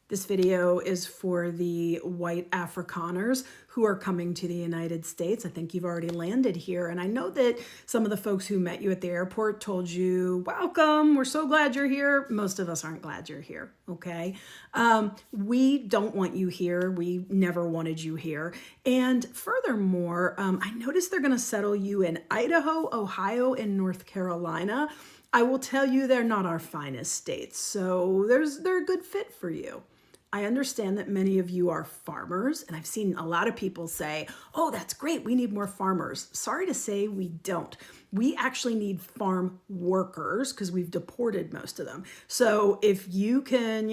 This video is for the white Afrikaners who are coming to the United States. I think you've already landed here. And I know that some of the folks who met you at the airport told you, welcome, we're so glad you're here. Most of us aren't glad you're here, okay? We don't want you here. We never wanted you here. And furthermore, I noticed they're gonna settle you in Idaho, Ohio, and North Carolina. I will tell you they're not our finest states, so they're a good fit for you. I understand that many of you are farmers, and I've seen a lot of people say, oh, that's great, we need more farmers. Sorry to say we don't. We actually need farm workers because we've deported most of them. So if you can,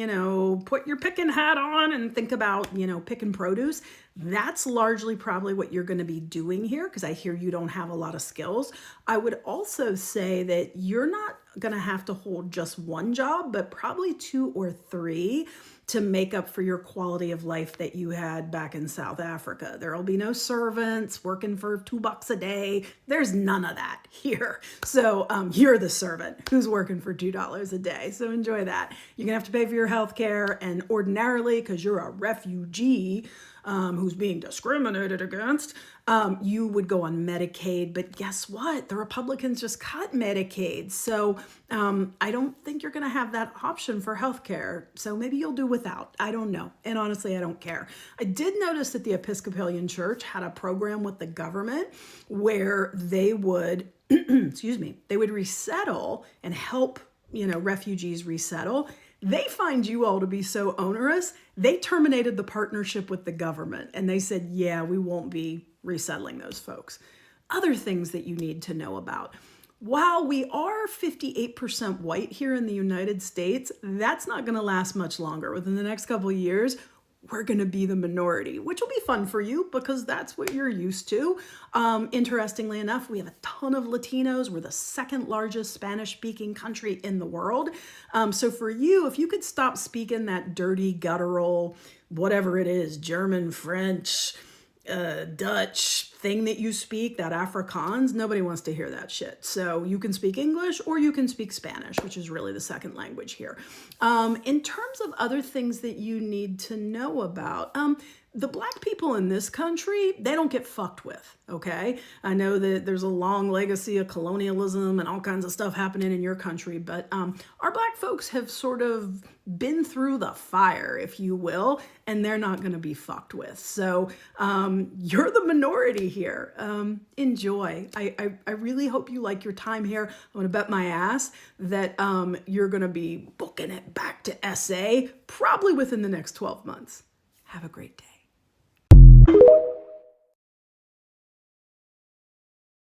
put your picking hat on and think about, picking produce, that's largely probably what you're going to be doing here because I hear you don't have a lot of skills. I would also say that you're not going to have to hold just one job, but probably 2 or 3 to make up for your quality of life that you had back in South Africa. There'll be no servants working for $2 a day. There's none of that here. So you're the servant who's working for $2 a day. So enjoy that. You're gonna have to pay for your health care, and ordinarily, because you're a refugee who's being discriminated against, you would go on Medicaid. But guess what? The Republicans just cut Medicaid. So I don't think you're gonna have that option for health care. So maybe you'll do without. I don't know. And honestly, I don't care. I did notice that the Episcopalian Church had a program with the government where they would, excuse me, they would resettle and help, refugees resettle. They find you all to be so onerous, they terminated the partnership with the government and they said, yeah, we won't be resettling those folks. Other things that you need to know about. While we are 58% white here in the United States, that's not going to last much longer. Within the next couple of years, we're going to be the minority, which will be fun for you because that's what you're used to. Interestingly enough, we have a ton of Latinos. We're the 2nd largest Spanish-speaking country in the world. So for you, if you could stop speaking that dirty, guttural, whatever it is, German, French, Dutch thing that you speak, that Afrikaans, nobody wants to hear that shit. So you can speak English or you can speak Spanish, which is really the 2nd language here. In terms of other things that you need to know about, the Black people in this country, they don't get fucked with, okay? I know that there's a long legacy of colonialism and all kinds of stuff happening in your country, but our Black folks have sort of been through the fire, if you will, and they're not gonna be fucked with. So you're the minority here. Enjoy. I really hope you like your time here. I'm gonna bet my ass that you're gonna be booking it back to SA probably within the next 12 months. Have a great day.